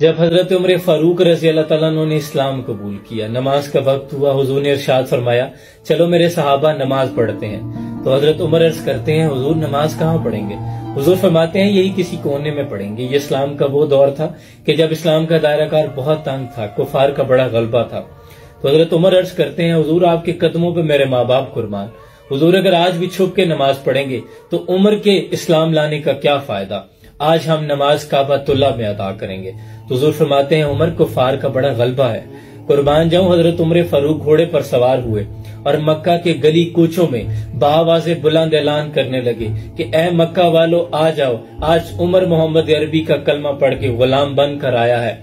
جب حضرت عمر فاروق رضی اللہ تعالیٰ عنہ نے اسلام قبول کیا، نماز کا وقت ہوا، حضور نے ارشاد فرمایا چلو میرے صحابہ نماز پڑھتے ہیں۔ تو حضرت عمر عرض کرتے ہیں حضور نماز کہاں پڑھیں گے؟ حضور فرماتے ہیں یہی کسی کونے میں پڑھیں گے۔ یہ اسلام کا وہ دور تھا کہ جب اسلام کا دائرہ کار بہت تنگ تھا، کفار کا بڑا غلبہ تھا۔ تو حضرت عمر عرض کرتے ہیں حضور آپ کے قدموں پہ میرے ماں باپ قربان، حضور اگر آج بھی چھپ کے نماز پڑھیں گے تو عمر کے اسلام لانے کا کیا فائدہ؟ آج ہم نماز کعبۃ اللہ میں ادا کریں گے۔ تو حضور فرماتے ہیں عمر کفار کا بڑا غلبہ ہے، قربان جاؤں۔ حضرت عمر فاروق گھوڑے پر سوار ہوئے اور مکہ کے گلی کوچوں میں بآواز بلند اعلان کرنے لگے کہ اے مکہ والو آ جاؤ، آج عمر محمد عربی کا کلمہ پڑھ کے غلام بن کر آیا ہے،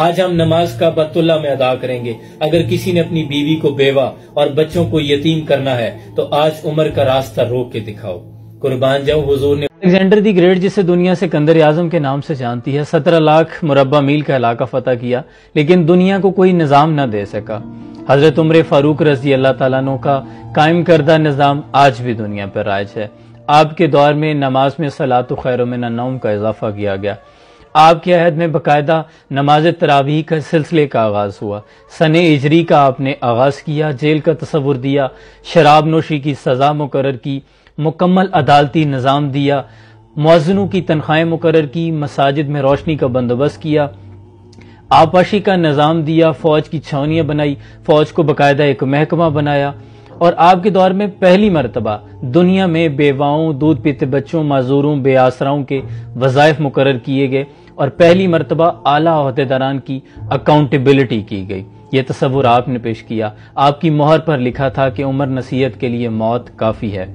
آج ہم نماز کعبۃ اللہ میں ادا کریں گے۔ اگر کسی نے اپنی بیوی کو بیوہ اور بچوں کو یتیم کرنا ہے تو آج عمر کا راستہ روک کے دکھاؤ۔ قربان جاؤں حضور نے الیگزینڈر دی گریٹ، جسے دنیا سکندر اعظم کے نام سے جانتی ہے، 17 لاکھ مربع میل کا علاقہ فتح کیا، لیکن دنیا کو کوئی نظام نہ دے سکا۔ حضرت عمر فاروق رضی اللہ تعالیٰ عنہ کا قائم کردہ نظام آج بھی دنیا پر رائج ہے۔ آپ کے دور میں نماز میں صلاۃ خیر من النوم کا اضافہ کیا گیا۔ آپ کے عہد میں باقاعدہ نماز تراویح کا سلسلے کا آغاز ہوا۔ سن ہجری کا آپ نے آغاز کیا، جیل کا تصور دیا، شراب نوشی کی سزا مقرر کی، مکمل عدالتی نظام دیا، مؤذنوں کی تنخواہیں مقرر کی، مساجد میں روشنی کا بندوبست کیا، آبپاشی کا نظام دیا، فوج کی چھاونیاں بنائی، فوج کو باقاعدہ ایک محکمہ بنایا، اور آپ کے دور میں پہلی مرتبہ دنیا میں بیواؤں، دودھ پیتے بچوں، معذوروں، بے آسراؤں کے وظائف مقرر کیے گئے، اور پہلی مرتبہ اعلیٰ عہدیداران کی اکاؤنٹیبلٹی کی گئی۔ یہ تصور آپ نے پیش کیا۔ آپ کی مہر پر لکھا تھا کہ عمر نصیحت کے لیے موت کافی ہے۔